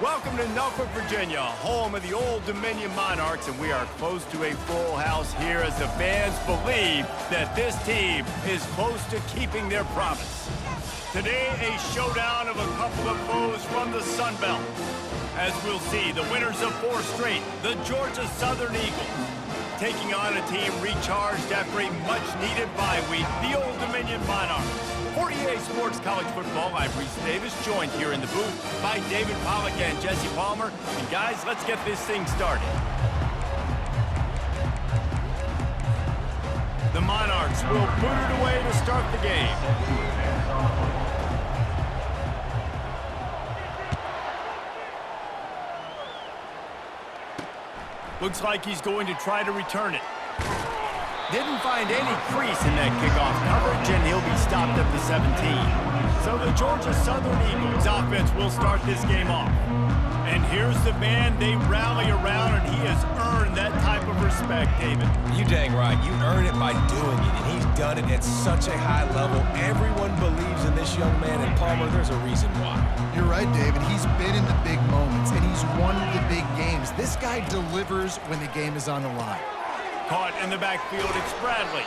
Welcome to Norfolk, Virginia, home of the Old Dominion Monarchs, and we are close to a full house here as the fans believe that this team is close to keeping their promise. Today, a showdown of a couple of foes from the Sun Belt. As we'll see, the winners of 4 straight, the Georgia Southern Eagles, taking on a team recharged after a much-needed bye week, the Old Dominion Monarchs. For EA Sports College Football, I'm Reese Davis, joined here in the booth by David Pollack and Jesse Palmer. And guys, let's get this thing started. The Monarchs will boot it away to start the game. Looks like he's going to try to return it. Didn't find any crease in that kickoff coverage, and he'll be stopped at the 17. So the Georgia Southern Eagles offense will start this game off. And here's the man they rally around, and he has earned that type of respect, David. You dang right. You earn it by doing it, and he's done it at such a high level. Everyone believes in this young man, and Palmer, there's a reason why. You're right, David. He's been in the big moments, and he's won the big games. This guy delivers when the game is on the line. Caught in the backfield, it's Bradley.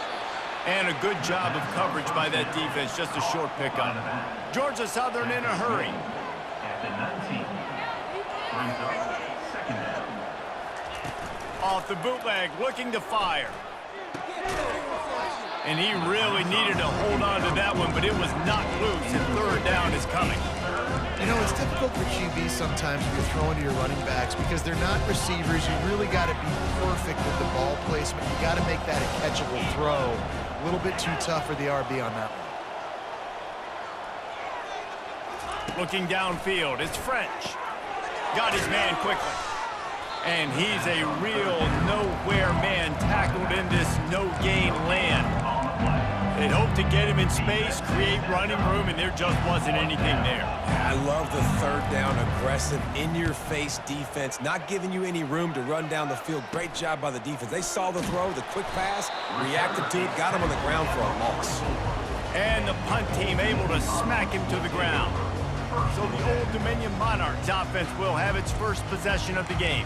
And a good job of coverage by that defense, just a short pickup. Georgia Southern in a hurry. Off the bootleg, looking to fire. And he really needed to hold on to that one, but it was knocked loose, and third down is coming. You know, it's difficult for QBs sometimes when you're throwing to your running backs because they're not receivers. You really got to be perfect with the ball placement. You got to make that a catchable throw. A little bit too tough for the RB on that one. Looking downfield, it's French. Got his man quickly. And he's a real nowhere man tackled in this no-gain land. They hoped to get him in space, create running room, and there just wasn't anything there. I love the third down, aggressive, in-your-face defense, not giving you any room to run down the field. Great job by the defense. They saw the throw, the quick pass, reacted to it, got him on the ground for a loss. And the punt team able to smack him to the ground. So the Old Dominion Monarchs offense will have its first possession of the game.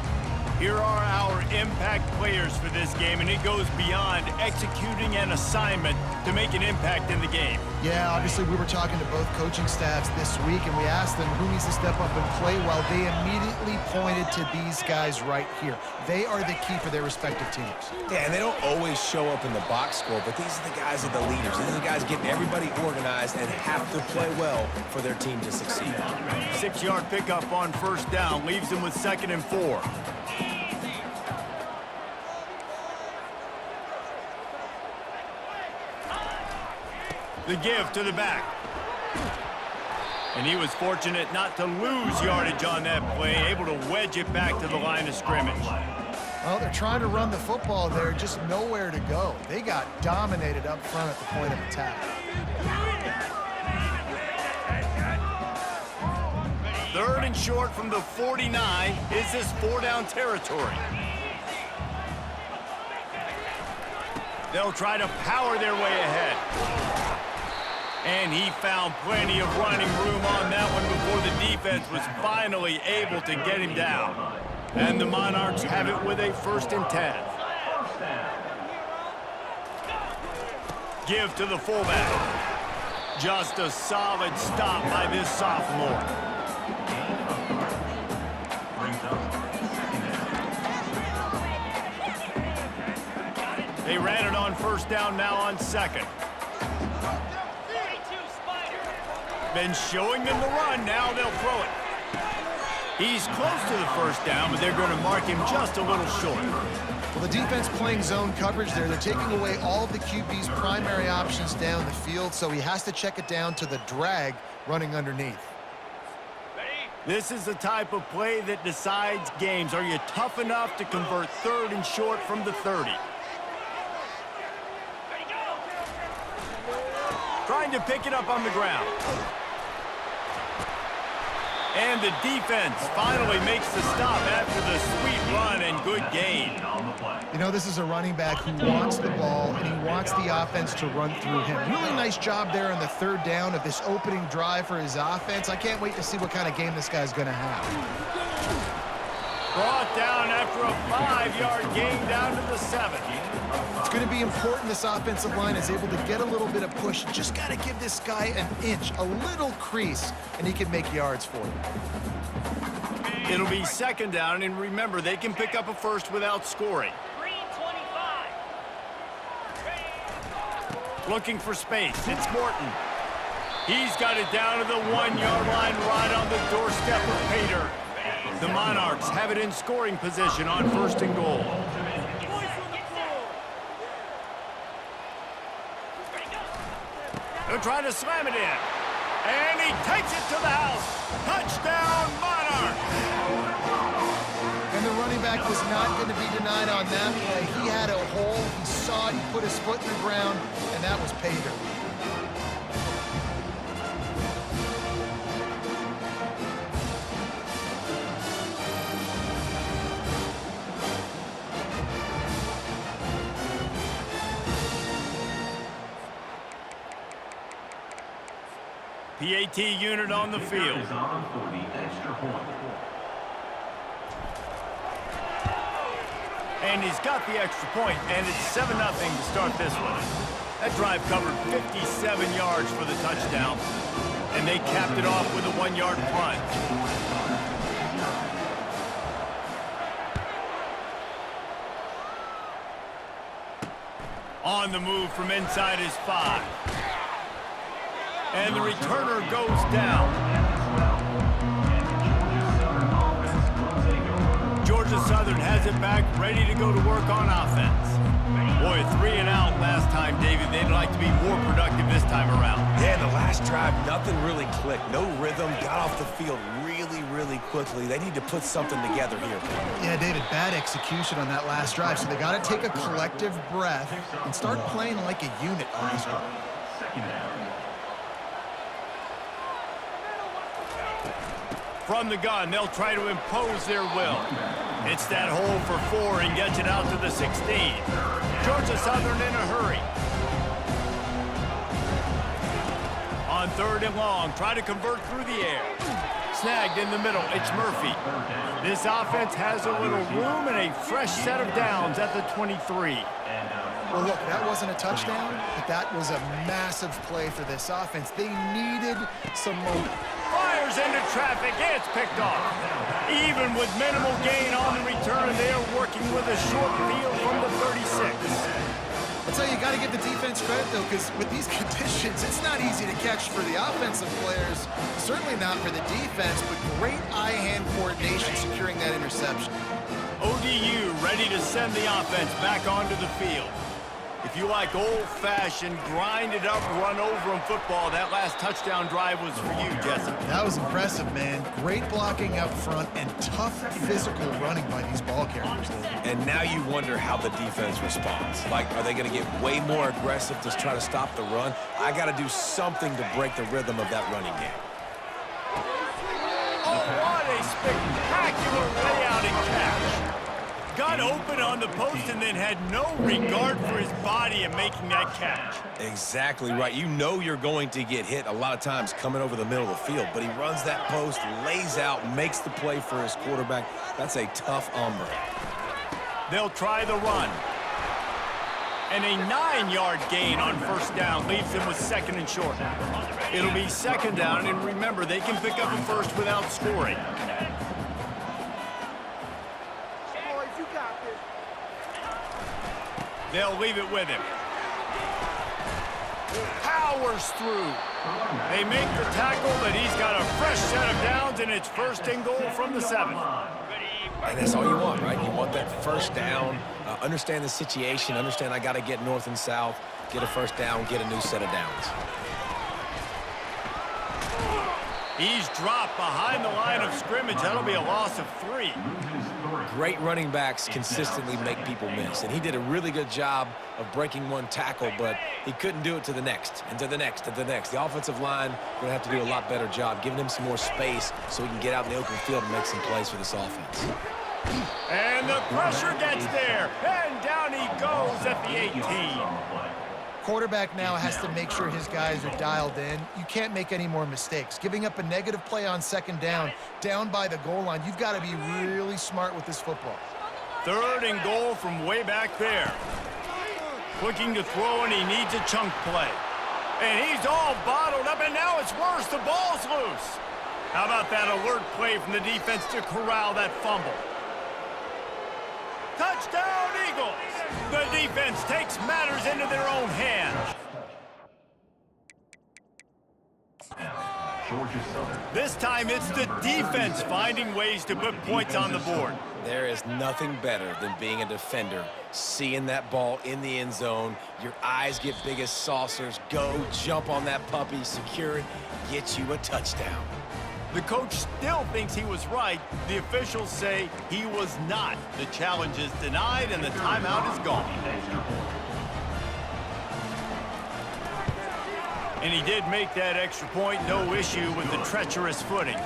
Here are our impact players for this game, and it goes beyond executing an assignment to make an impact in the game. Yeah, obviously we were talking to both coaching staffs this week, and we asked them who needs to step up and play well. They immediately pointed to these guys right here. They are the key for their respective teams. Yeah, and they don't always show up in the box score, but these are the guys that are the leaders. These are the guys getting everybody organized and have to play well for their team to succeed. 6-yard pickup on first down leaves them with 2nd and 4. The give to the back. And he was fortunate not to lose yardage on that play, able to wedge it back to the line of scrimmage. Well, they're trying to run the football there, just nowhere to go. They got dominated up front at the point of attack. 3rd and short from the 49. Is this 4-down territory? They'll try to power their way ahead. And he found plenty of running room on that one before the defense was finally able to get him down. And the Monarchs have it with a 1st and 10. Give to the fullback. Just a solid stop by this sophomore. They ran it on first down, now on 2nd. Been showing them the run, now they'll throw it. He's close to the first down, but they're going to mark him just a little short. Well, the defense playing zone coverage there. They're taking away all of the QB's primary options down the field, so he has to check it down to the drag running underneath. This is the type of play that decides games. Are you tough enough to convert 3rd and short from the 30? Trying to pick it up on the ground. And the defense finally makes the stop after the sweet run and good gain. You know, this is a running back who wants the ball, and he wants the offense to run through him. Really nice job there on the third down of this opening drive for his offense. I can't wait to see what kind of game this guy's going to have. Brought down after a 5-yard gain down to the 7. It's going to be important this offensive line is able to get a little bit of push. Just got to give this guy an inch, a little crease, and he can make yards for you. It'll be second down, and remember, they can pick up a first without scoring. Looking for space. It's Morton. He's got it down to the 1-yard line right on the doorstep of Pater. The Monarchs have it in scoring position on 1st and goal. They're trying to slam it in. And he takes it to the house. Touchdown, Monarchs! And the running back was not going to be denied on that play. He had a hole. He saw it. He put his foot in the ground, and that was Pater. PAT unit on the field. And he's got the extra point, and it's 7-0 to start this one. That drive covered 57 yards for the touchdown, and they capped it off with a 1-yard plunge. On the move from inside his 5. And the returner goes down. Georgia Southern has it back, ready to go to work on offense. Boy, 3 and out last time, David. They'd like to be more productive this time around. Yeah, the last drive, nothing really clicked. No rhythm, got off the field really quickly. They need to put something together here. Yeah, David, bad execution on that last drive, so they got to take a collective breath and start playing like a unit on this drive. From the gun, they'll try to impose their will. It's that hole for 4 and gets it out to the 16. Georgia Southern in a hurry. On 3rd and long, try to convert through the air. Snagged in the middle, it's Murphy. This offense has a little room and a fresh set of downs at the 23. Well, look, that wasn't a touchdown, but that was a massive play for this offense. They needed some momentum. Fires into traffic, it's picked off. Even with minimal gain on the return, they are working with a short field from the 36. I'll tell you, you got to give the defense credit, though, because with these conditions, it's not easy to catch for the offensive players. Certainly not for the defense, but great eye-hand coordination securing that interception. ODU ready to send the offense back onto the field. If you like old-fashioned, grind-it-up, run-over-'em football, that last touchdown drive was for you, Jesse. That was impressive, man. Great blocking up front and tough physical running by these ball carriers. And now you wonder how the defense responds. Like, are they going to get way more aggressive to try to stop the run? I got to do something to break the rhythm of that running game. Oh, what a spectacular layout and catch. Got open on the post and then had no regard for his body in making that catch. Exactly right. You know you're going to get hit a lot of times coming over the middle of the field, but he runs that post, lays out, makes the play for his quarterback. That's a tough hombre. They'll try the run. And a 9-yard gain on 1st down leaves them with 2nd and short. It'll be 2nd down, and remember, they can pick up a first without scoring. They'll leave it with him. Powers through. They make the tackle, but he's got a fresh set of downs, and it's 1st and goal from the 7. And that's all you want, right? You want that 1st down, understand the situation, understand I got to get north and south, get a 1st down, get a new set of downs. He's dropped behind the line of scrimmage. That'll be a loss of 3. Great running backs consistently make people miss, and he did a really good job of breaking one tackle, but he couldn't do it to the next, and to the next, to the next. The offensive line going to have to do a lot better job giving him some more space so he can get out in the open field and make some plays for this offense. And the pressure gets there, and down he goes at the 18. Quarterback now has to make sure his guys are dialed in. You can't make any more mistakes. Giving up a negative play on second down by the goal line, you've got to be really smart with this football. 3rd and goal from way back there. Looking to throw, and he needs a chunk play. And he's all bottled up, and now it's worse. The ball's loose. How about that alert play from the defense to corral that fumble? Touchdown, Eagles! The defense takes matters into their own hands. This time it's the defense finding ways to put points on the board. There is nothing better than being a defender, seeing that ball in the end zone. Your eyes get big as saucers. Go, jump on that puppy, secure it, get you a touchdown. The coach still thinks he was right. The officials say he was not. The challenge is denied, and the timeout is gone. And he did make that extra point. No issue with the treacherous footing.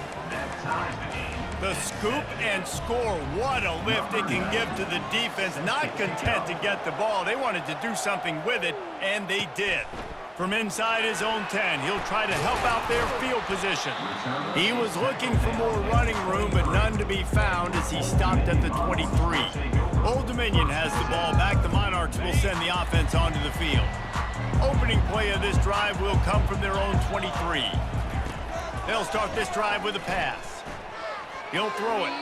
The scoop and score. What a lift it can give to the defense. Not content to get the ball. They wanted to do something with it, and they did. From inside his own 10, he'll try to help out their field position. He was looking for more running room, but none to be found as he stopped at the 23. Old Dominion has the ball back. The Monarchs will send the offense onto the field. Opening play of this drive will come from their own 23. They'll start this drive with a pass. He'll throw it,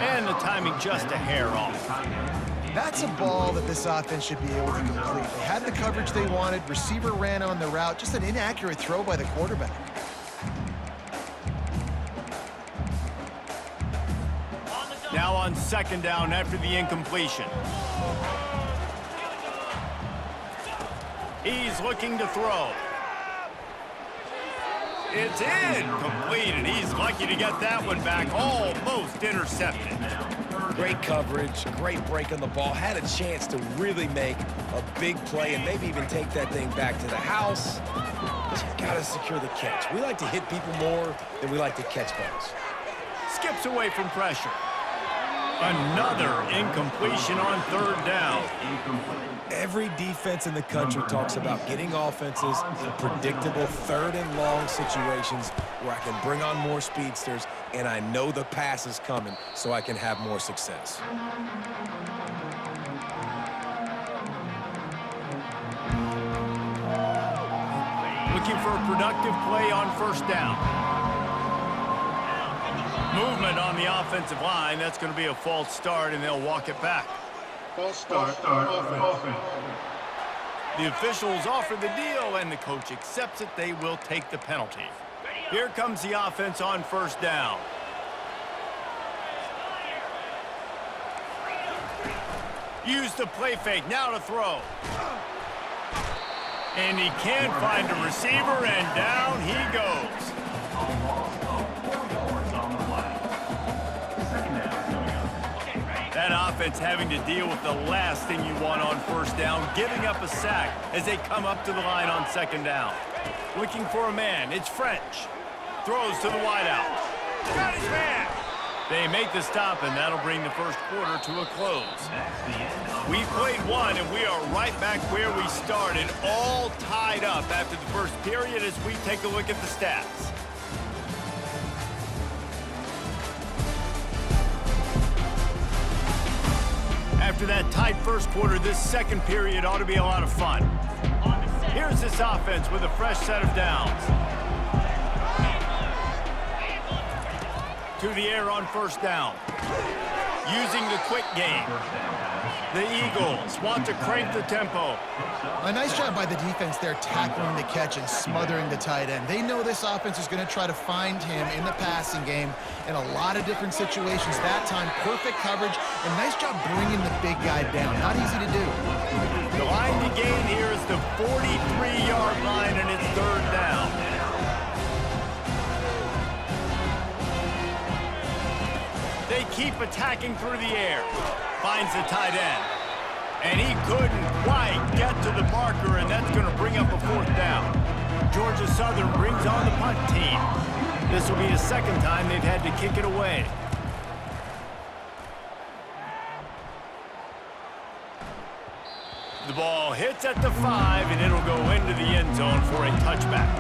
and the timing just a hair off. That's a ball that this offense should be able to complete. They had the coverage they wanted. Receiver ran on the route. Just an inaccurate throw by the quarterback. Now on second down after the incompletion. He's looking to throw. It's incomplete, and he's lucky to get that one back. Almost intercepted. Great coverage, great break on the ball. Had a chance to really make a big play and maybe even take that thing back to the house. But you gotta secure the catch. We like to hit people more than we like to catch balls. Skips away from pressure. Another incompletion on 3rd down. Every defense in the country talks about getting offenses in predictable 3rd and long situations where I can bring on more speedsters and I know the pass is coming so I can have more success. Looking for a productive play on 1st down. Movement on the offensive line. That's going to be a false start, and they'll walk it back. False start offense. The officials offer the deal, and the coach accepts it. They will take the penalty. Here comes the offense on 1st down. Use the play fake. Now to throw. And he can't find a receiver, and down he goes. That offense having to deal with the last thing you want on 1st down, giving up a sack as they come up to the line on 2nd down. Looking for a man. It's French. Throws to the wideout. Got his man. They make the stop, and that'll bring the 1st quarter to a close. We've played one, and we are right back where we started, all tied up after the 1st period as we take a look at the stats. After that tight 1st quarter, this 2nd period ought to be a lot of fun. Here's this offense with a fresh set of downs. To the air on 1st down. Using the quick game. The Eagles want to crank the tempo. A nice job by the defense there, tackling the catch and smothering the tight end. They know this offense is going to try to find him in the passing game in a lot of different situations. That time, perfect coverage, and nice job bringing the big guy down. Not easy to do. The line to gain here is the 43-yard line, and it's 3rd down. keep attacking through the air. Finds the tight end. And he couldn't quite get to the marker, and that's going to bring up a 4th down. Georgia Southern brings on the punt team. This will be the 2nd time they've had to kick it away. The ball hits at the 5, and it'll go into the end zone for a touchback.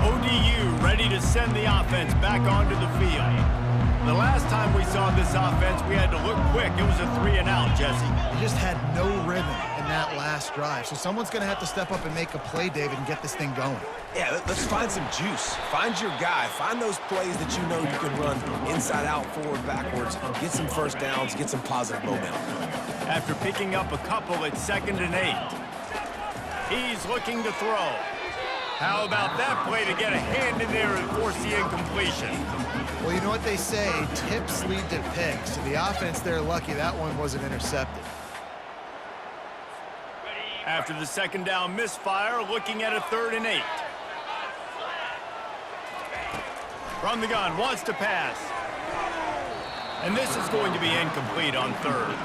ODU ready to send the offense back onto the field. The last time we saw this offense, we had to look quick. It was a 3-and-out, Jesse. They just had no rhythm in that last drive. So someone's going to have to step up and make a play, David, and get this thing going. Yeah, let's find some juice. Find your guy. Find those plays that you know you can run inside out, forward, backwards. Get some first downs. Get some positive momentum. After picking up a couple, it's 2nd and 8. He's looking to throw. How about that play to get a hand in there and force the incompletion? Well, you know what they say, tips lead to picks. The offense, they're lucky that one wasn't intercepted. After the 2nd down misfire, looking at a 3rd and 8. From the gun, wants to pass. And this is going to be incomplete on 3rd.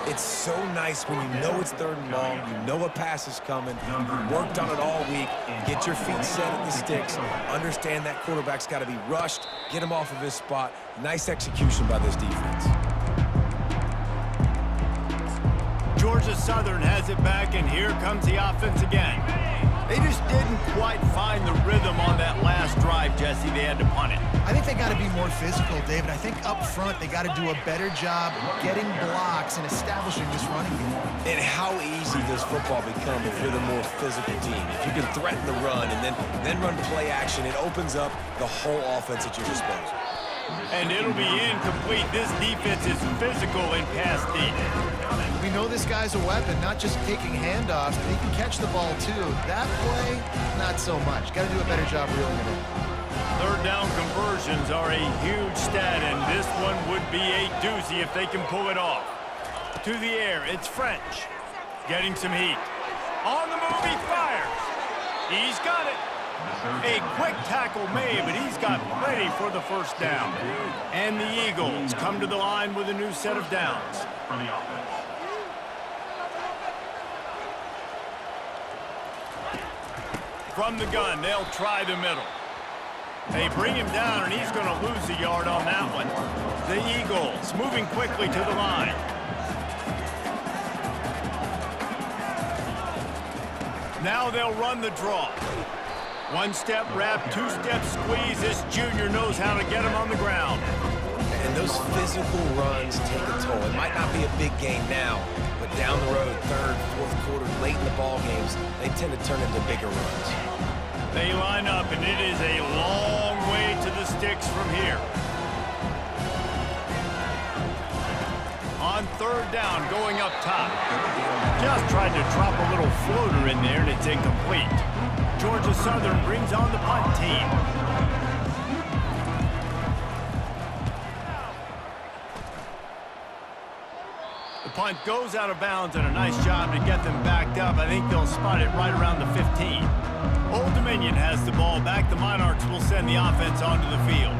It's so nice when you know it's 3rd and long, you know a pass is coming, you worked on it all week, get your feet set at the sticks, understand that quarterback's got to be rushed, get him off of his spot. Nice execution by this defense. Georgia Southern has it back, and here comes the offense again. They just didn't quite find the rhythm on that last drive, Jesse. They had to punt it. I think they got to be more physical, David. I think up front they got to do a better job getting blocks and establishing this running game. And how easy does football become if you're the more physical team? If you can threaten the run and then run play action, it opens up the whole offense at your disposal. And it'll be incomplete. This defense is physical in pass deep. We know this guy's a weapon, not just taking handoffs, but he can catch the ball too. That play, not so much. Got to do a better job reeling it in. 3rd down conversions are a huge stat, and this one would be a doozy if they can pull it off. To the air, it's French. Getting some heat. On the move, he fires. He's got it. A quick tackle made, but he's got plenty for the 1st down. And the Eagles come to the line with a new set of downs. From the gun, they'll try the middle. They bring him down, and he's going to lose a yard on that one. The Eagles moving quickly to the line. Now they'll run the draw. 1-step wrap, 2-step squeeze. This junior knows how to get him on the ground. And those physical runs take a toll. It might not be a big game now, but down the road, 3rd, 4th quarter, late in the ball games, they tend to turn into bigger runs. They line up, and it is a long way to the sticks from here. On 3rd down, going up top. Just tried to drop a little floater in there, and it's incomplete. Georgia Southern brings on the punt team. The punt goes out of bounds, and a nice job to get them backed up. I think they'll spot it right around the 15. Old Dominion has the ball back. The Monarchs will send the offense onto the field.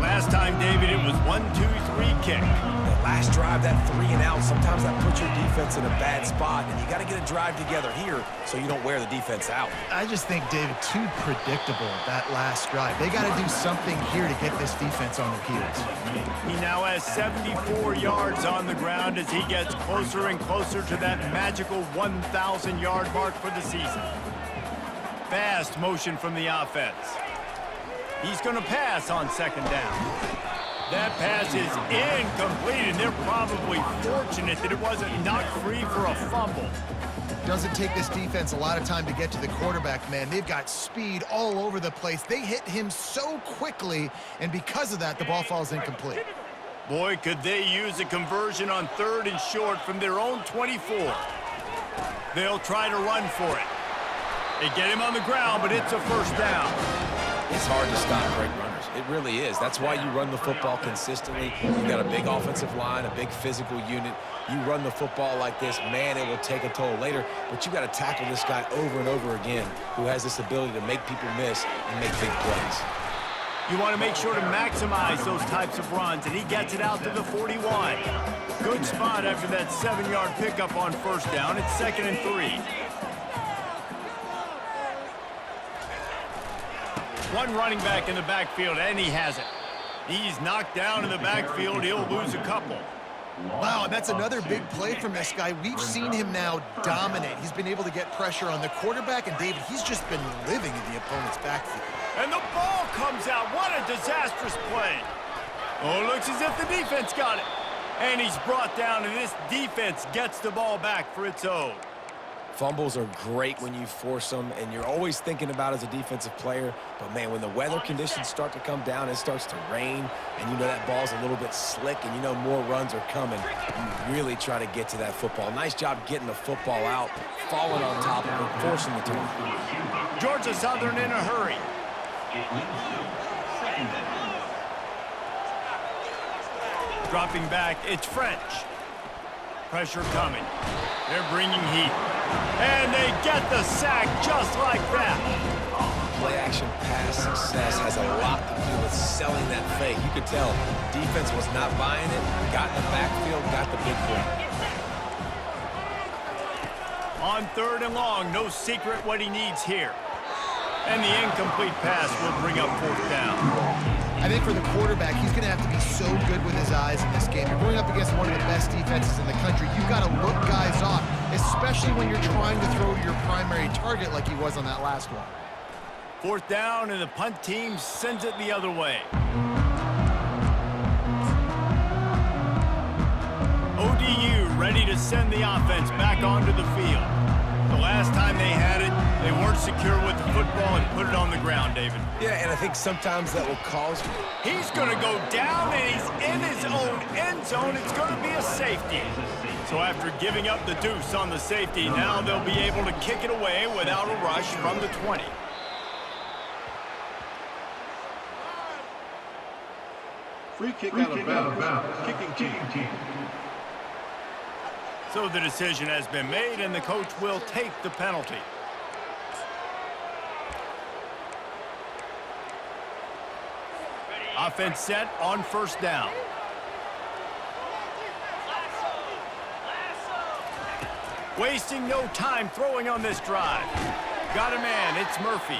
Last time, David, it was 1-2-3 kick. That last drive, that 3-and-out, sometimes that puts your defense in a bad spot, and you got to get a drive together here so you don't wear the defense out. I just think, David, too predictable, that last drive. They got to do something here to get this defense on their heels. He now has 74 yards on the ground as he gets closer and closer to that magical 1,000-yard mark for the season. Fast motion from the offense. He's going to pass on 2nd down. That pass is incomplete, and they're probably fortunate that it wasn't knocked free for a fumble. Doesn't take this defense a lot of time to get to the quarterback, man. They've got speed all over the place. They hit him so quickly, and because of that, the ball falls incomplete. Boy, could they use a conversion on 3rd and short from their own 24. They'll try to run for it. They get him on the ground, but it's a 1st down. It's hard to stop great runners. It really is. That's why you run the football consistently. You've got a big offensive line, a big physical unit. You run the football like this, man, it will take a toll later. But you got to tackle this guy over and over again who has this ability to make people miss and make big plays. You want to make sure to maximize those types of runs, and he gets it out to the 41. Good spot after that 7-yard pickup on first down. It's 2nd and 3. One running back in the backfield, and he has it. He's knocked down in the backfield. He'll lose a couple. Wow, and that's another big play from this guy. We've seen him now dominate. He's been able to get pressure on the quarterback, and David, he's just been living in the opponent's backfield. And the ball comes out. What a disastrous play. Oh, it looks as if the defense got it. And he's brought down, and this defense gets the ball back for its own. Fumbles are great when you force them, and you're always thinking about as a defensive player. But, man, when the weather conditions start to come down, it starts to rain, and you know that ball's a little bit slick, and you know more runs are coming, you really try to get to that football. Nice job getting the football out, falling on top of it, forcing the turnover. Georgia Southern in a hurry. Dropping back, it's French. Pressure coming. They're bringing heat. And they get the sack just like that. Play-action pass success has a lot to do with selling that fake. You could tell defense was not buying it, got in the backfield, got the big play. On 3rd and long, no secret what he needs here. And the incomplete pass will bring up 4th down. I think for the quarterback, he's going to have to be so good with his eyes in this game. You're going up against one of the best defenses in the country. You've got to look guys off, especially when you're trying to throw to your primary target like he was on that last one. 4th down, and the punt team sends it the other way. ODU ready to send the offense back onto the field. The last time they had it, they weren't secure with the football and put it on the ground, David. Yeah, and I think sometimes that will cause... He's going to go down, and he's in his own end zone. It's going to be a safety. So after giving up the deuce on the safety, now they'll be able to kick it away without a rush from the 20. Free kick out of bounds. Kicking team. So the decision has been made, and the coach will take the penalty. Offense set on 1st down. Wasting no time throwing on this drive. Got a man, it's Murphy.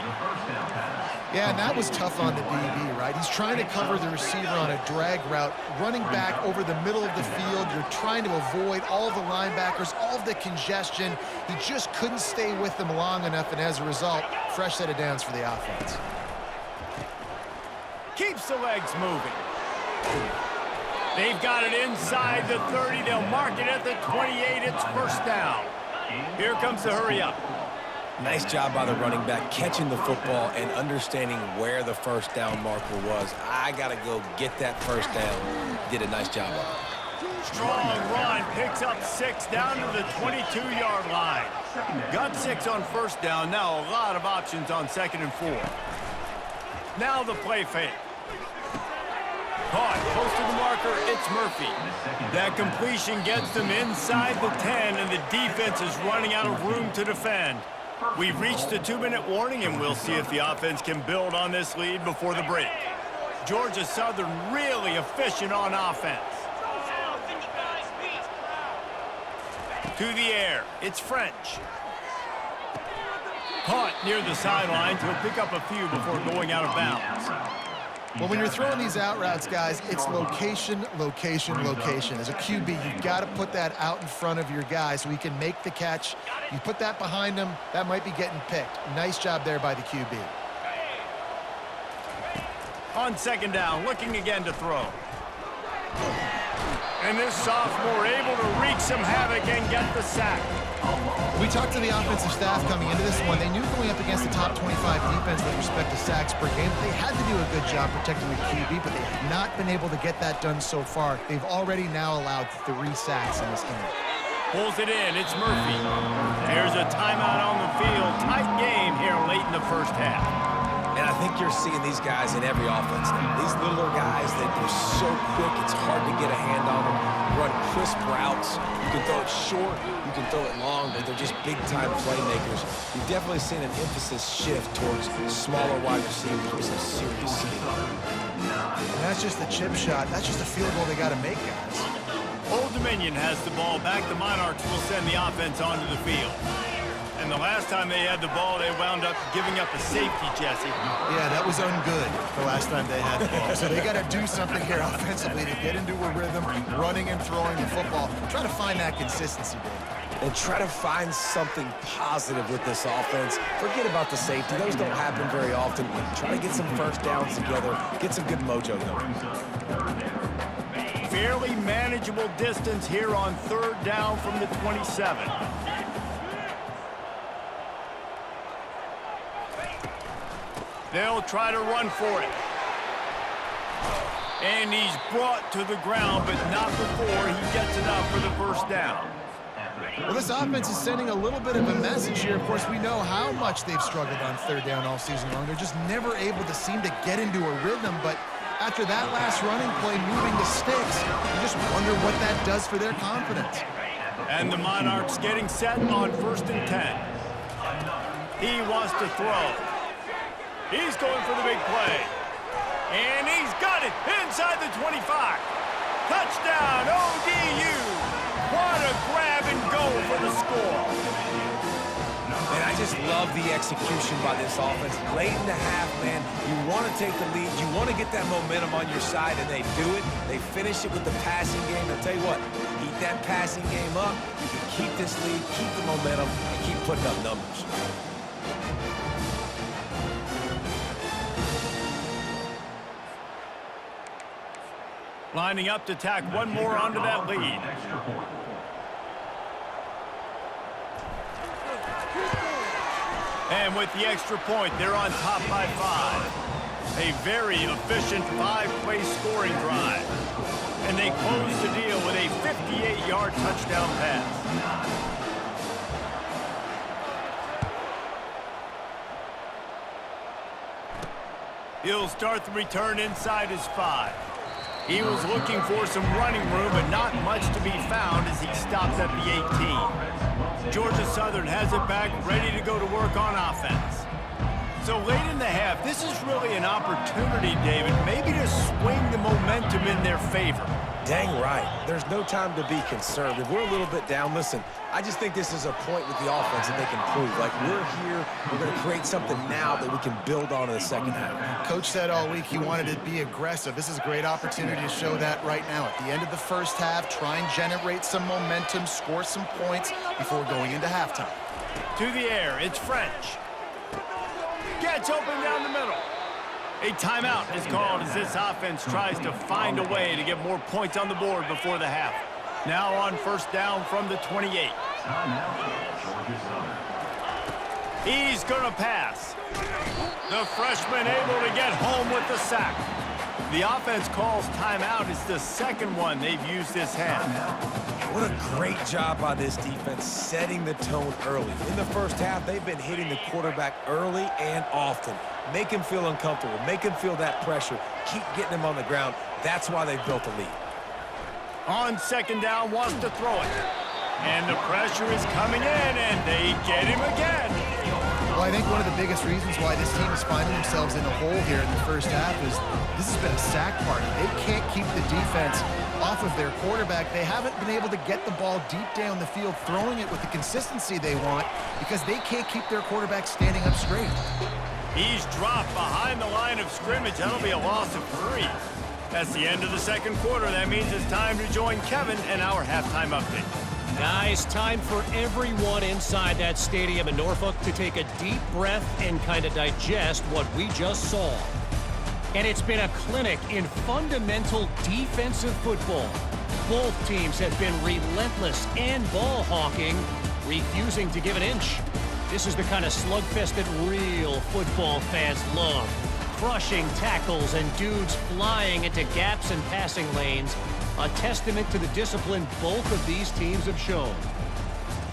Yeah, and that was tough on the DB, right? He's trying to cover the receiver on a drag route, running back over the middle of the field. You're trying to avoid all of the linebackers, all of the congestion. He just couldn't stay with them long enough, and as a result, fresh set of downs for the offense. Keeps the legs moving. They've got it inside the 30. They'll mark it at the 28. It's 1st down. Here comes the hurry up. Nice job by the running back, catching the football and understanding where the 1st down marker was. I got to go get that 1st down. Did a nice job of it. Strong run, picks up 6 down to the 22-yard line. Got 6 on 1st down. Now a lot of options on 2nd and 4. Now the play fake. Caught close to the marker, it's Murphy. That completion gets them inside the 10, and the defense is running out of room to defend. We've reached the 2-minute warning, and we'll see if the offense can build on this lead before the break. Georgia Southern really efficient on offense. To the air, it's French. Caught near the sidelines. He'll pick up a few before going out of bounds. Well, when you're throwing these out routes, guys, it's location, location, location. As a QB, you've got to put that out in front of your guy so he can make the catch. You put that behind him, that might be getting picked. Nice job there by the QB. On 2nd down, looking again to throw. And this sophomore able to wreak some havoc and get the sack. We talked to the offensive staff coming into this one. They knew going up against the top 25 defense with respect to sacks per game, they had to do a good job protecting the QB, but they have not been able to get that done so far. They've already now allowed 3 sacks in this game. Pulls it in. It's Murphy. There's a timeout on the field. Tight game here late in the 1st half. And I think you're seeing these guys in every offense now. These littler guys that are so quick, it's hard to get a hand on them. Run crisp routes. You can throw it short, you can throw it long, but they're just big-time playmakers. You've definitely seen an emphasis shift towards smaller wide receivers with some serious skill. And that's just the chip shot. That's just a field goal they got to make, guys. Old Dominion has the ball back. The Monarchs will send the offense onto the field. And the last time they had the ball, they wound up giving up a safety, Jesse. Yeah, that was ungood the last time they had the ball. So they got to do something here offensively to get into a rhythm, running and throwing the football. Try to find that consistency, Dave. And try to find something positive with this offense. Forget about the safety. Those don't happen very often. Try to get some first downs together. Get some good mojo going. Fairly manageable distance here on 3rd down from the 27. They'll try to run for it. And he's brought to the ground, but not before he gets enough for the first down. Well, this offense is sending a little bit of a message here. Of course, we know how much they've struggled on 3rd down all season long. They're just never able to seem to get into a rhythm, but after that last running play, moving the sticks, you just wonder what that does for their confidence. And the Monarchs getting set on 1st and 10. He wants to throw. He's going for the big play. And he's got it inside the 25. Touchdown, ODU. What a grab and go for the score. And I just love the execution by this offense. Late in the half, man, you want to take the lead. You want to get that momentum on your side, and they do it. They finish it with the passing game. I'll tell you what, keep that passing game up. You can keep this lead, keep the momentum, and keep putting up numbers. Lining up to tack one more onto that lead. And with the extra point, they're on top by 5. A very efficient 5-play scoring drive. And they close the deal with a 58-yard touchdown pass. He'll start the return inside his 5. He was looking for some running room, but not much to be found as he stopped at the 18. Georgia Southern has it back, ready to go to work on offense. So late in the half, this is really an opportunity, David, maybe to swing the momentum in their favor. Dang right. There's no time to be concerned. If we're a little bit down, listen, I just think this is a point with the offense that they can prove. Like, we're here, we're going to create something now that we can build on in the second half. Coach said all week he wanted to be aggressive. This is a great opportunity to show that right now. At the end of the first half, try and generate some momentum, score some points before going into halftime. To the air, it's French. Gets open down the middle. A timeout is called as this offense tries to find a way to get more points on the board before the half. Now on 1st down from the 28. He's going to pass. The freshman able to get home with the sack. The offense calls timeout. It's the second one they've used this half. What a great job by this defense setting the tone early. In the first half, they've been hitting the quarterback early and often. Make him feel uncomfortable. Make him feel that pressure. Keep getting him on the ground. That's why they've built a lead. On 2nd down, wants to throw it. And the pressure is coming in, and they get him again. Well, I think one of the biggest reasons why this team is finding themselves in a hole here in the first half is this has been a sack party. They can't keep the defense off of their quarterback. They haven't been able to get the ball deep down the field, throwing it with the consistency they want because they can't keep their quarterback standing up straight. He's dropped behind the line of scrimmage. That'll be a loss of 3. That's the end of the second quarter. That means it's time to join Kevin in our halftime update. Guys, time for everyone inside that stadium in Norfolk to take a deep breath and kind of digest what we just saw. And it's been a clinic in fundamental defensive football. Both teams have been relentless and ball hawking, refusing to give an inch. This is the kind of slugfest that real football fans love. Crushing tackles and dudes flying into gaps and passing lanes. A testament to the discipline both of these teams have shown.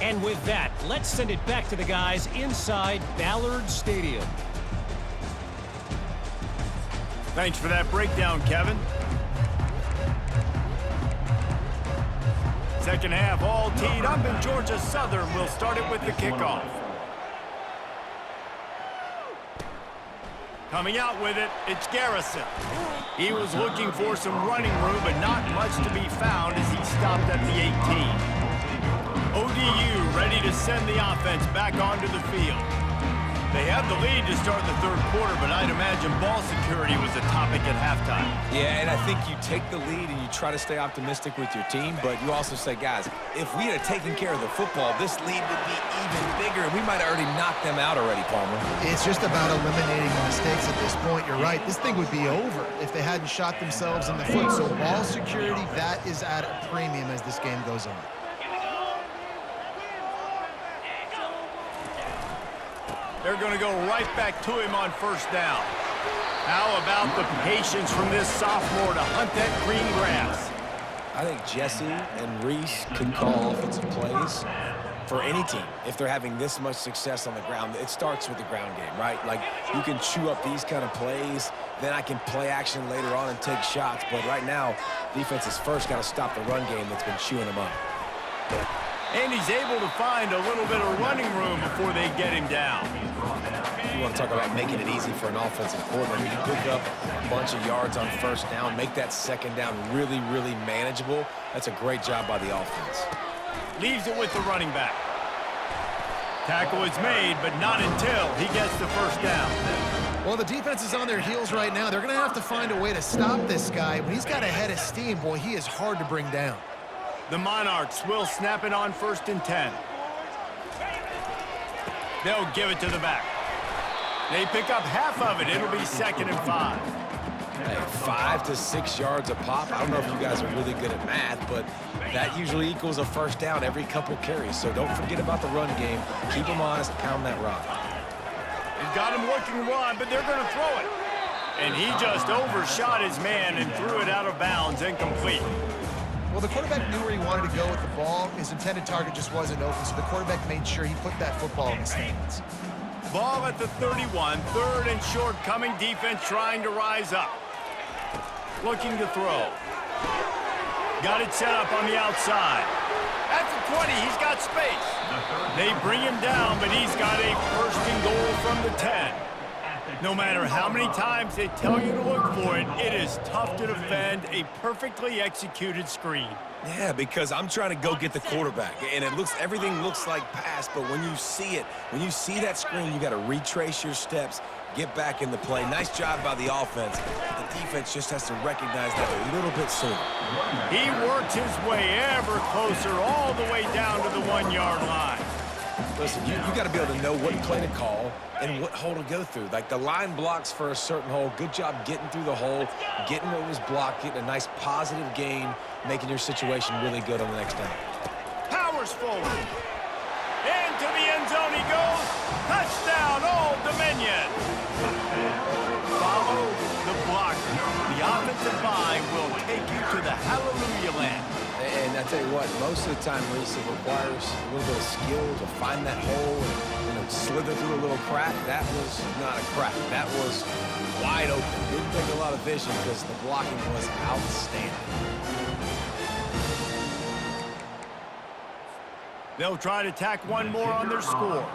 And with that, let's send it back to the guys inside Ballard Stadium. Thanks for that breakdown, Kevin. Second half all teed up, and Georgia Southern will start it with the kickoff. Coming out with it, it's Garrison. He was looking for some running room, but not much to be found as he stopped at the 18. ODU ready to send the offense back onto the field. They have the lead to start the third quarter, but I'd imagine ball security was a topic at halftime. Yeah, and I think you take the lead and you try to stay optimistic with your team, but you also say, guys, if we had taken care of the football, this lead would be even bigger, and we might have already knocked them out already, Palmer. It's just about eliminating the mistakes at this point. You're right. This thing would be over if they hadn't shot themselves in the foot. So ball security, that is at a premium as this game goes on. They're going to go right back to him on first down. How about the patience from this sophomore to hunt that green grass? I think Jesse and Reese can call offensive plays for any team. If they're having this much success on the ground, it starts with the ground game, right? Like, you can chew up these kind of plays, then I can play action later on and take shots. But right now, defense has first got to stop the run game that's been chewing them up. And he's able to find a little bit of running room before they get him down. You want to talk about making it easy for an offensive coordinator. You pick up a bunch of yards on first down, make that second down really, really manageable. That's a great job by the offense. Leaves it with the running back. Tackle is made, but not until he gets the first down. Well, the defense is on their heels right now. They're going to have to find a way to stop this guy. When he's got a head of steam, boy, he is hard to bring down. The Monarchs will snap it on 1st and 10. They'll give it to the back. They pick up half of it. It'll be 2nd and 5. Hey, 5 to 6 yards a pop. I don't know if you guys are really good at math, but that usually equals a first down every couple carries. So don't forget about the run game. Keep them honest, pound that rock. He's got him looking run, but they're going to throw it. And he just overshot his man and threw it out of bounds, incomplete. Well, the quarterback knew where he wanted to go with the ball. His intended target just wasn't open, so the quarterback made sure he put that football in his hands. Ball at the 31, 3rd and short, coming defense trying to rise up. Looking to throw. Got it set up on the outside. At the 20, he's got space. They bring him down, but he's got a 1st and goal from the 10. No matter how many times they tell you to look for it, it is tough to defend a perfectly executed screen. Yeah, because I'm trying to go get the quarterback, and everything looks like pass, but when you see it, when you see that screen, you got to retrace your steps, get back in the play. Nice job by the offense. The defense just has to recognize that a little bit sooner. He works his way ever closer all the way down to the 1-yard line. Listen, you got to be able to know what play to call and what hole to go through. Like, the line blocks for a certain hole. Good job getting through the hole, getting what was blocked, getting a nice positive gain, making your situation really good on the next down. Powers forward. Into the end zone he goes. Touchdown, Old Dominion. Follow the blocker. The offensive line will take you to the hallelujah land. And I tell you what, most of the time, Reese, it requires a little bit of skill to find that hole and slither through a little crack. That was not a crack. That was wide open. Didn't take a lot of vision because the blocking was outstanding. They'll try to tack one more on their score.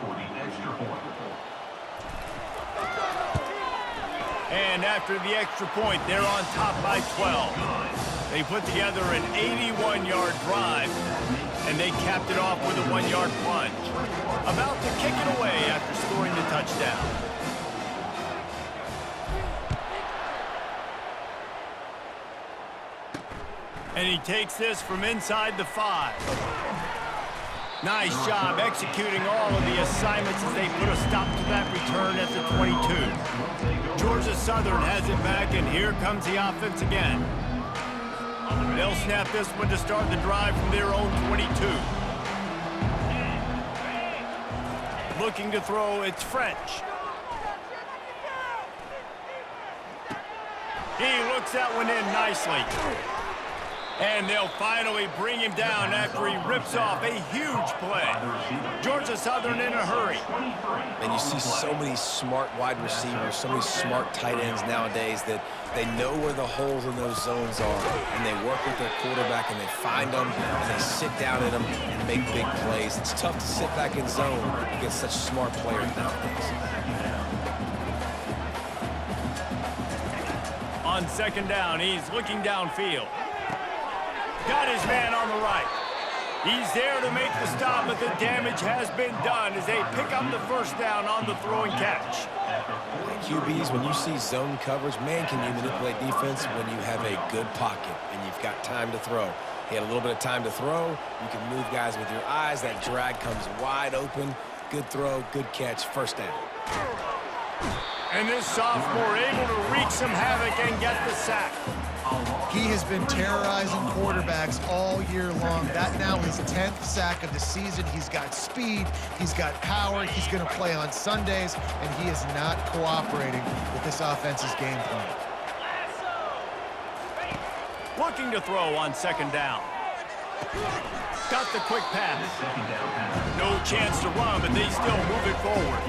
And after the extra point, they're on top by 12. They put together an 81-yard drive, and they capped it off with a 1-yard plunge. About to kick it away after scoring the touchdown. And he takes this from inside the 5. Nice job executing all of the assignments as they put a stop to that return at the 22. Georgia Southern has it back, and here comes the offense again. They'll snap this one to start the drive from their own 22. Looking to throw, it's French. He looks that one in nicely. And they'll finally bring him down after he rips off a huge play. Georgia Southern in a hurry. And you see so many smart wide receivers, so many smart tight ends nowadays that they know where the holes in those zones are, and they work with their quarterback, and they find them, and they sit down in them and make big plays. It's tough to sit back in zone against such smart players nowadays. On second down, he's looking downfield. Got his man on the right. He's there to make the stop, but the damage has been done as they pick up the first down on the throw and catch. QBs, when you see zone coverage, man, can you manipulate defense when you have a good pocket and you've got time to throw. He had a little bit of time to throw. You can move guys with your eyes. That drag comes wide open. Good throw, good catch, first down. And this sophomore able to wreak some havoc and get the sack. He has been terrorizing quarterbacks all year long. That now his 10th sack of the season. He's got speed, he's got power, he's going to play on Sundays, and he is not cooperating with this offense's game plan. Looking to throw on second down. Got the quick pass. No chance to run, but they still move it forward.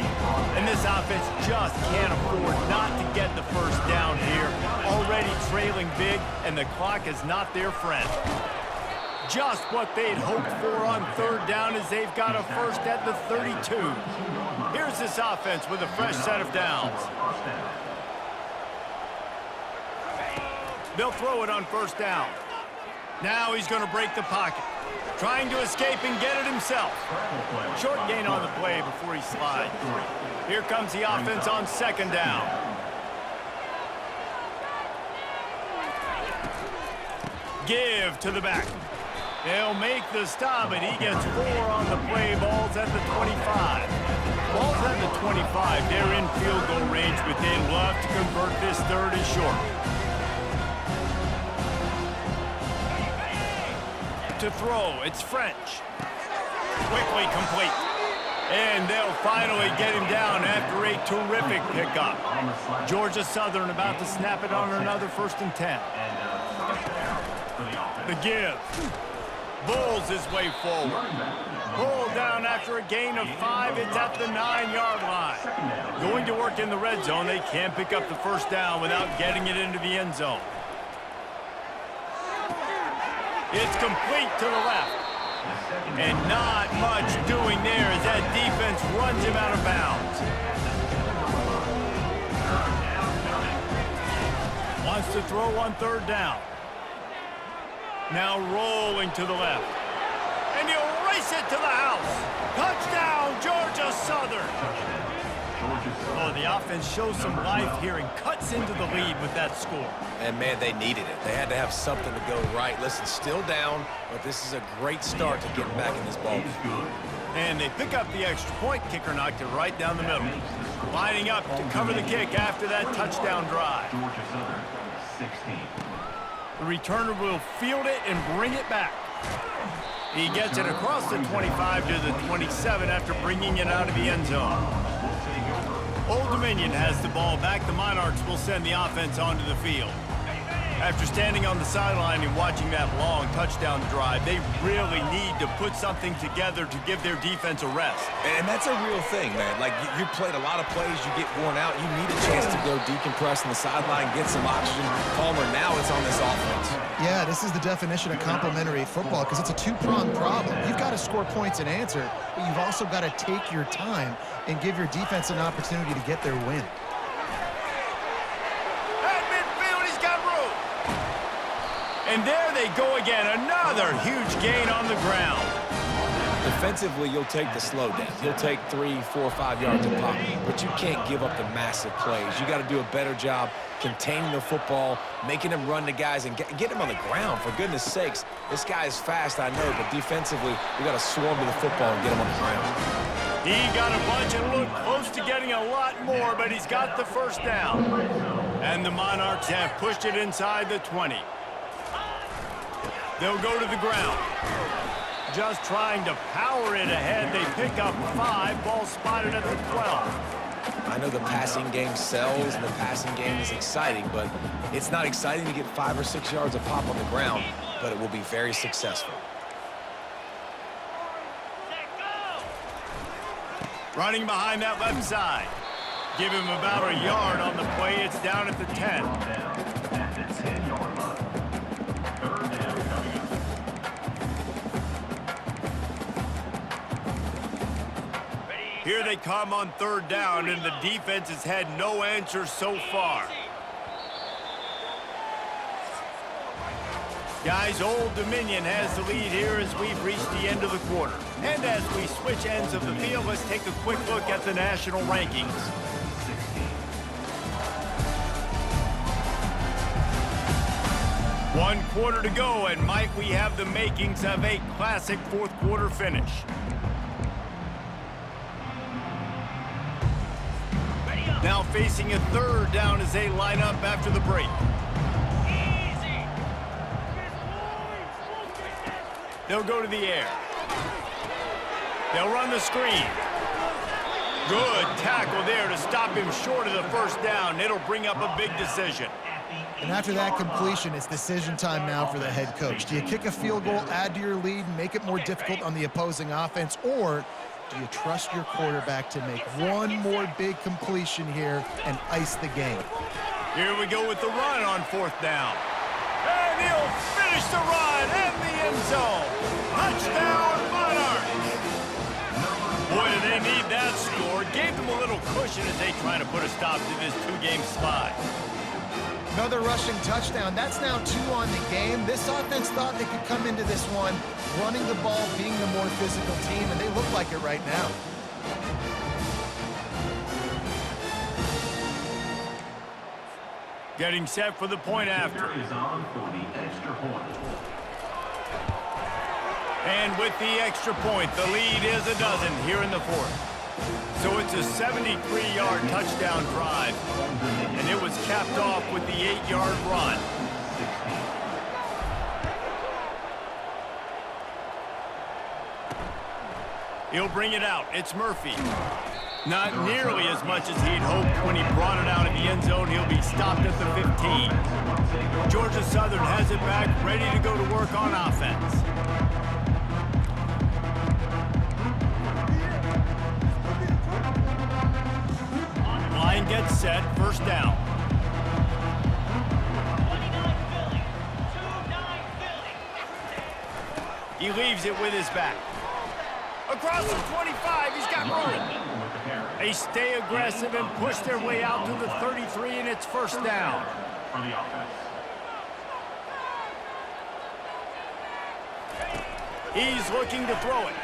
And this offense just can't afford not to get the first down here. Already trailing big, and the clock is not their friend. Just what they'd hoped for on third down as they've got a first at the 32. Here's this offense with a fresh set of downs. They'll throw it on first down. Now he's going to break the pocket. Trying to escape and get it himself. Short gain on the play before he slides. Here comes the offense on second down. Give to the back. They'll make the stop, but he gets 4 on the play. Ball's at the 25. Ball's at the 25. They're in field goal range, but they'd love to convert this third and short. To throw, it's French. Quickly complete. And they'll finally get him down after a terrific pickup. Georgia Southern about to snap it on another 1st and 10. The give. Bulls his way forward. Pulled down after a gain of 5. It's at the 9-yard line. Going to work in the red zone. They can't pick up the first down without getting it into the end zone. It's complete to the left. And not much doing there as that defense runs him out of bounds. Wants to throw on third down. Now rolling to the left. And he'll race it to the house. Touchdown, Georgia Southern. Oh, the offense shows some life here and cuts into the lead with that score. And, man, they needed it. They had to have something to go right. Listen, still down, but this is a great start to getting back in this ball. And they pick up the extra point. Kicker knocked it right down the middle. Lining up to cover the kick after that touchdown drive. The returner will field it and bring it back. He gets it across the 25 to the 27 after bringing it out of the end zone. Old Dominion has the ball back. The Monarchs will send the offense onto the field. After standing on the sideline and watching that long touchdown drive, they really need to put something together to give their defense a rest. And that's a real thing, man. Like, you played a lot of plays, you get worn out, you need a chance to go decompress on the sideline, get some oxygen. Palmer, now it's on this offense. Yeah, this is the definition of complementary football because it's a two-pronged problem. You've got to score points and answer, but you've also got to take your time and give your defense an opportunity to get their win. And there they go again, another huge gain on the ground. Defensively, you'll take the slow down. You'll take 3, 4, 5 yards a pop, but you can't give up the massive plays. You got to do a better job containing the football, making them run to guys, and get them on the ground. For goodness sakes, this guy is fast, I know, but defensively, we got to swarm to the football and get him on the ground. He got a bunch and looked close to getting a lot more, but he's got the first down. And the Monarchs have pushed it inside the 20. They'll go to the ground. Just trying to power it ahead. They pick up 5. Ball spotted at the 12. I know the passing game sells and the passing game is exciting, but it's not exciting to get 5 or 6 yards of pop on the ground, but it will be very successful. Running behind that left side. Give him about a yard on the play. It's down at the 10. Here they come on 3rd down, and the defense has had no answer so far. Guys, Old Dominion has the lead here as we've reached the end of the quarter. And as we switch ends of the field, let's take a quick look at the national rankings. One quarter to go, and Mike, we have the makings of a classic 4th quarter finish. Now facing a 3rd down as they line up after the break. They'll go to the air. They'll run the screen. Good tackle there to stop him short of the 1st down. It'll bring up a big decision. And after that completion, it's decision time now for the head coach. Do you kick a field goal, add to your lead, and make it more difficult on the opposing offense, or do you trust your quarterback to make one more big completion here and ice the game? Here we go with the run on 4th down. And he'll finish the run in the end zone. Touchdown, Monarchs. Boy, do they need that score. Gave them a little cushion as they try to put a stop to this 2-game slide. Another rushing touchdown. That's now 2 on the game. This offense thought they could come into this one running the ball, being the more physical team, and they look like it right now. Getting set for the point after. And with the extra point, the lead is a dozen here in the 4th. So it's a 73-yard touchdown drive, and it was capped off with the 8-yard run. He'll bring it out. It's Murphy. Not nearly as much as he'd hoped when he brought it out in the end zone. He'll be stopped at the 15. Georgia Southern has it back, ready to go to work on offense. Line gets set, 1st down. He leaves it with his back. Across the 25, he's got room. They stay aggressive and push their way out to the 33, and it's 1st down. He's looking to throw it.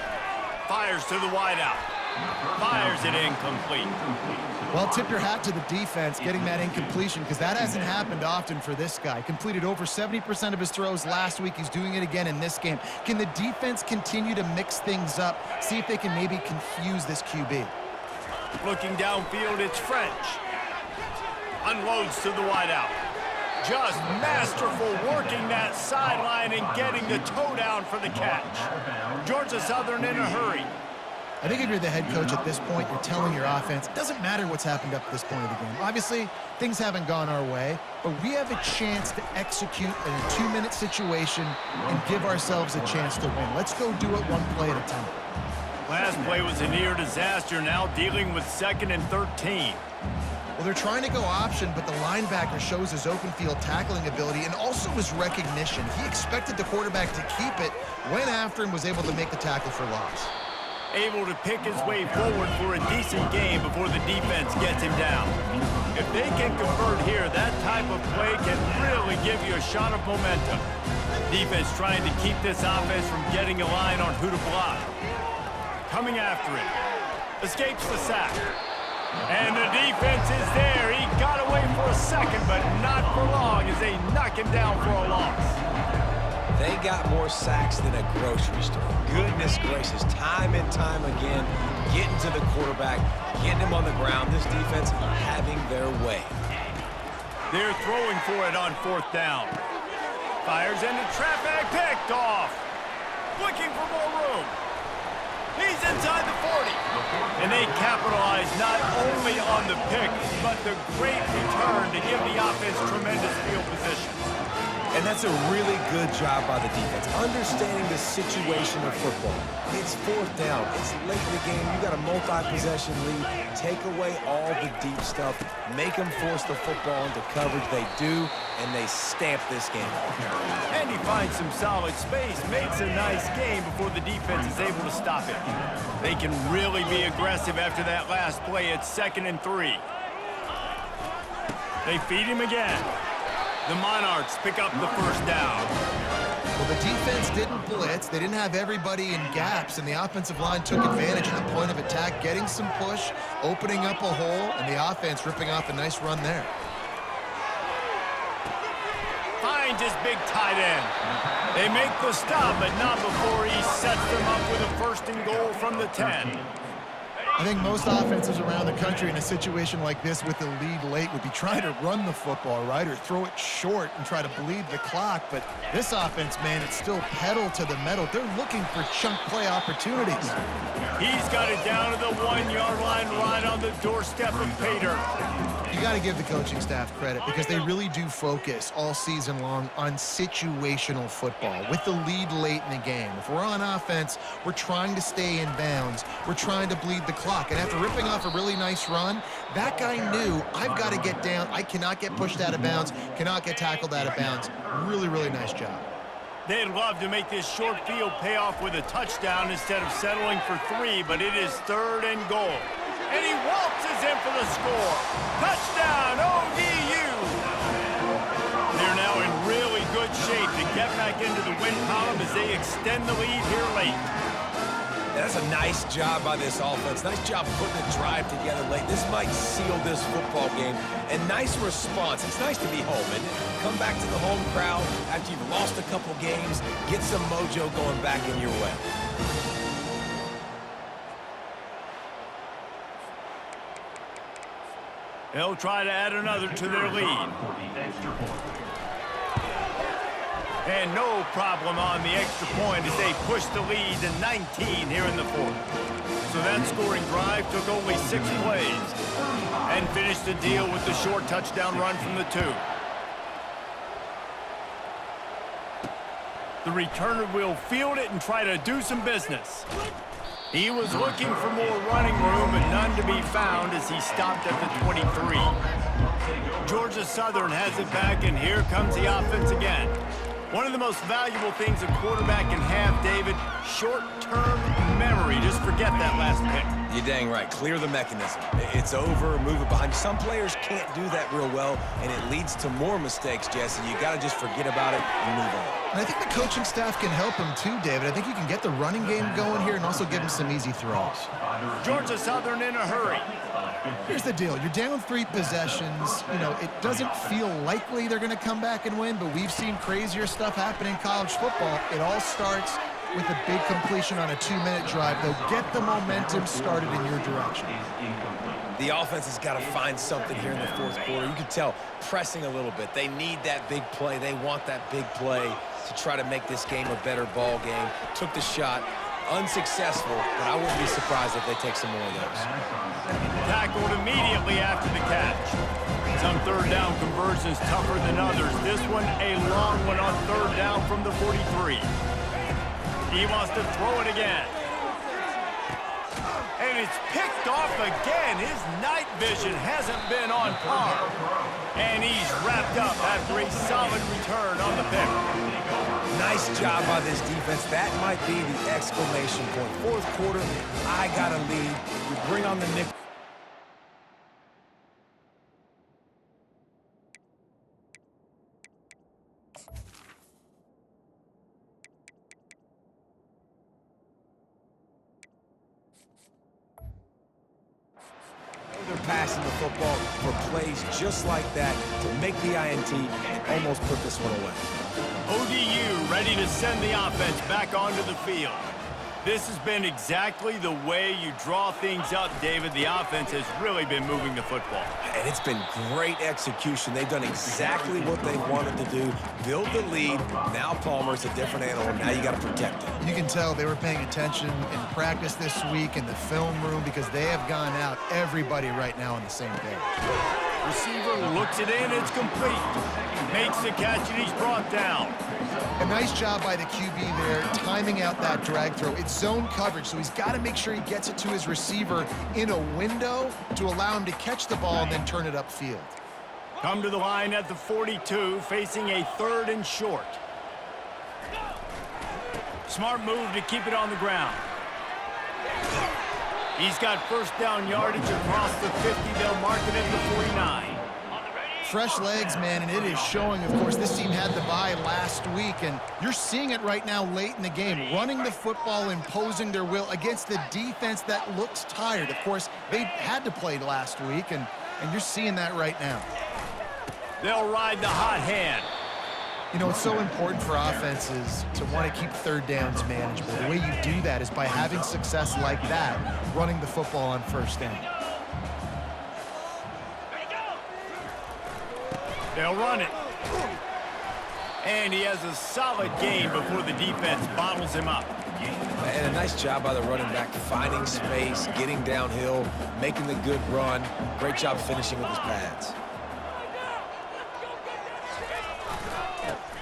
Fires to the wideout. Fires it incomplete. Well, tip your hat to the defense getting that incompletion, because that hasn't happened often for this guy. Completed over 70% of his throws last week. He's doing it again in this game. Can the defense continue to mix things up, see if they can maybe confuse this QB? Looking downfield, it's French. Unloads to the wideout. Just masterful working that sideline and getting the toe down for the catch. Georgia Southern in a hurry. I think if you're the head coach at this point, you're telling your offense, it doesn't matter what's happened up to this point of the game. Obviously, things haven't gone our way, but we have a chance to execute in a 2-minute situation and give ourselves a chance to win. Let's go do it one play at a time. Last play was a near disaster, now dealing with 2nd and 13. Well, they're trying to go option, but the linebacker shows his open field tackling ability and also his recognition. He expected the quarterback to keep it, went after him, was able to make the tackle for loss. Able to pick his way forward for a decent game before the defense gets him down. If they can convert here, that type of play can really give you a shot of momentum. Defense trying to keep this offense from getting a line on who to block. Coming after it. Escapes the sack. And the defense is there. He got away for a second, but not for long as they knock him down for a loss. They got more sacks than a grocery store. Goodness gracious, time and time again, getting to the quarterback, getting him on the ground. This defense having their way. They're throwing for it on 4th down. Fires into traffic, picked off. Looking for more room. He's inside the 40. And they capitalize not only on the pick, but the great return to give the offense tremendous field position. And that's a really good job by the defense, understanding the situation of football. It's fourth down. It's late in the game. You got a multi-possession lead. Take away all the deep stuff. Make them force the football into coverage. They do, and they stamp this game. And he finds some solid space, makes a nice game before the defense is able to stop it. They can really be aggressive after that last play. It's 2nd and 3. They feed him again. The Monarchs pick up the first down. Well, the defense didn't blitz. They didn't have everybody in gaps, and the offensive line took advantage of the point of attack, getting some push, opening up a hole, and the offense ripping off a nice run there. Finds his big tight end. They make the stop, but not before he sets them up with a 1st and goal from the 10. I think most offenses around the country in a situation like this with the lead late would be trying to run the football, right, or throw it short and try to bleed the clock. But this offense, man, it's still pedal to the metal. They're looking for chunk play opportunities. He's got it down to the 1-yard line right on the doorstep of Pater. You got to give the coaching staff credit because they really do focus all season long on situational football with the lead late in the game. If we're on offense, we're trying to stay in bounds. We're trying to bleed the clock. And after ripping off a really nice run, that guy knew, I've got to get down. I cannot get pushed out of bounds, cannot get tackled out of bounds. Really, really nice job. They'd love to make this short field pay off with a touchdown instead of settling for 3, but it is 3rd and goal. And he waltzes in for the score. Touchdown, ODU! They're now in really good shape to get back into the win column as they extend the lead here late. That's a nice job by this offense. Nice job putting a drive together late. This might seal this football game. And nice response. It's nice to be home, isn't it? Come back to the home crowd after you've lost a couple games. Get some mojo going back in your way. They'll try to add another to their lead. And no problem on the extra point as they push the lead to 19 here in the 4th. So that scoring drive took only 6 plays and finished the deal with the short touchdown run from the 2. The returner will field it and try to do some business. He was looking for more running room, but none to be found as he stopped at the 23. Georgia Southern has it back, and here comes the offense again. One of the most valuable things a quarterback can have, David, short-term memory. Just forget that last pick. You're dang right. Clear the mechanism. It's over, move it behind. Some players can't do that real well, and it leads to more mistakes, Jesse. You got to just forget about it and move on. And I think the coaching staff can help him too, David. I think you can get the running game going here and also give him some easy throws. Georgia Southern in a hurry. Here's the deal. You're down 3 possessions. You know, it doesn't feel likely they're going to come back and win, but we've seen crazier stuff happen in college football. It all starts with a big completion on a 2-minute drive. They'll get the momentum started in your direction. The offense has got to find something here in the 4th quarter. You can tell pressing a little bit. They need that big play. They want that big play to try to make this game a better ball game. Took the shot. Unsuccessful, but I wouldn't be surprised if they take some more of those. Tackled immediately after the catch. Some 3rd down conversions tougher than others. This one, a long one on 3rd down from the 43. He wants to throw it again. And it's picked off again. His night vision hasn't been on par. And he's wrapped up after a solid return on the pick. Nice job by this defense. That might be the exclamation point. 4th quarter, I got a lead. You bring on the nickel. They're passing the football for plays just like that to make the INT and almost put this one away. ODU ready to send the offense back onto the field. This has been exactly the way you draw things up, David. The offense has really been moving the football. And it's been great execution. They've done exactly what they wanted to do. Build the lead. Now Palmer's a different animal. Now you got to protect it. You can tell they were paying attention in practice this week in the film room because they have gone out, everybody right now on the same page. Receiver looks it in. It's complete. Makes the catch, and he's brought down. A nice job by the QB there, timing out that drag throw. It's zone coverage, so he's got to make sure he gets it to his receiver in a window to allow him to catch the ball and then turn it upfield. Come to the line at the 42, facing a 3rd and short. Smart move to keep it on the ground. He's got first down yardage across the 50. They'll mark it at the 49. Fresh legs, man, and it is showing. Of course, this team had the bye last week, and you're seeing it right now late in the game, running the football, imposing their will against the defense that looks tired. Of course, they had to play last week, and you're seeing that right now. They'll ride the hot hand. You know, it's so important for offenses to want to keep 3rd downs manageable. The way you do that is by having success like that, running the football on 1st down. They'll run it. And he has a solid gain before the defense bottles him up. And a nice job by the running back, finding space, getting downhill, making the good run. Great job finishing with his pads.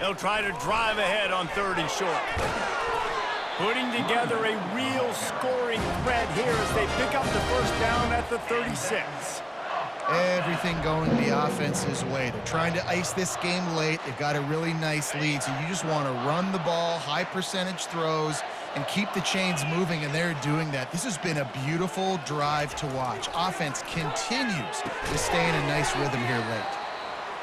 They'll try to drive ahead on 3rd and short. Putting together a real scoring threat here as they pick up the first down at the 36. Everything going the offense's way. They're trying to ice this game late. They've got a really nice lead, so you just want to run the ball, high percentage throws, and keep the chains moving, and they're doing that. This has been a beautiful drive to watch. Offense continues to stay in a nice rhythm here late.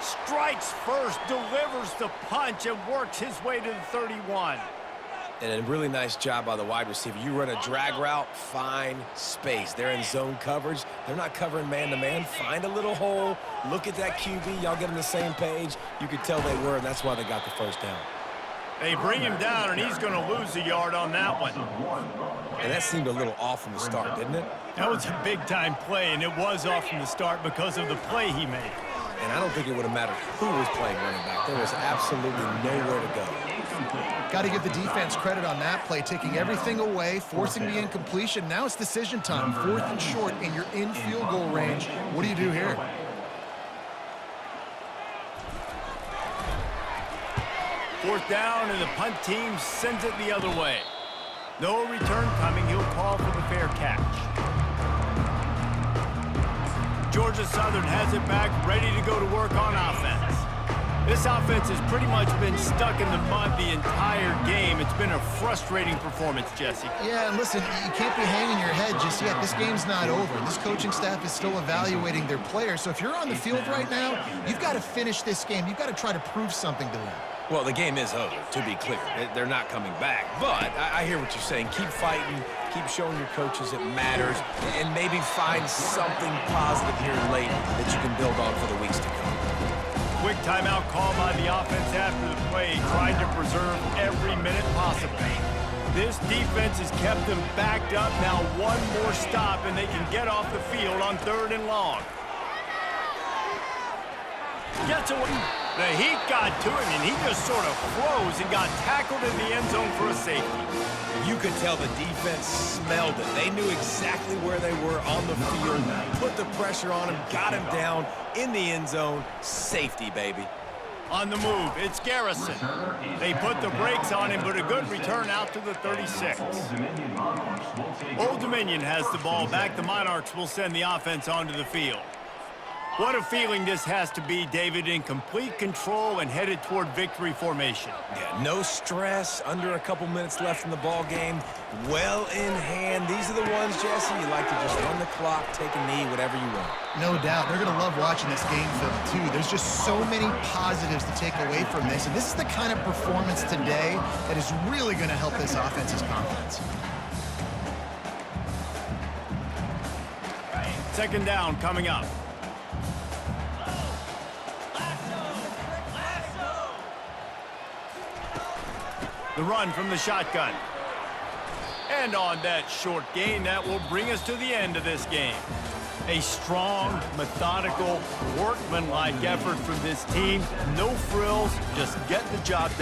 Strikes first, delivers the punch, and works his way to the 31. And a really nice job by the wide receiver. You run a drag route, find space. They're in zone coverage. They're not covering man-to-man. Find a little hole. Look at that QB. Y'all get on the same page. You could tell they were, and that's why they got the first down. They bring him down, and he's going to lose a yard on that one. And that seemed a little off from the start, didn't it? That was a big-time play, and it was off from the start because of the play he made. And I don't think it would have mattered who was playing running back. There was absolutely nowhere to go. Got to give the defense credit on that play, taking everything away, forcing the incompletion. Now it's decision time, 4th and short, and you're in field goal range. What do you do here? Fourth down, and the punt team sends it the other way. No return coming. He'll call for the fair catch. Georgia Southern has it back, ready to go to work on offense. This offense has pretty much been stuck in the mud the entire game. It's been a frustrating performance, Jesse. Yeah, and listen, you can't be hanging your head just yet. This game's not over. This coaching staff is still evaluating their players. So if you're on the field right now, you've got to finish this game. You've got to try to prove something to them. Well, the game is over, to be clear. They're not coming back. But I hear what you're saying. Keep fighting. Keep showing your coaches it matters. And maybe find something positive here late that you can build on for the weeks to come. Quick timeout call by the offense after the play, trying to preserve every minute possible. This defense has kept them backed up. Now one more stop, and they can get off the field on 3rd and long. Gets away. The heat got to him, and he just sort of froze and got tackled in the end zone for a safety. You could tell the defense smelled it. They knew exactly where they were on the field, put the pressure on him, got him down in the end zone. Safety, baby. On the move, it's Garrison. They put the brakes on him, but a good return out to the 36. Old Dominion has the ball back. The Monarchs will send the offense onto the field. What a feeling this has to be, David, in complete control and headed toward victory formation. Yeah, no stress, under a couple minutes left in the ball game. Well in hand. These are the ones, Jesse, you like to just run the clock, take a knee, whatever you want. No doubt. They're going to love watching this game film, too. There's just so many positives to take away from this, and this is the kind of performance today that is really going to help this offense's confidence. Second down coming up. The run from the shotgun. And on that short gain, that will bring us to the end of this game. A strong, methodical, workmanlike effort from this team. No frills, just get the job done.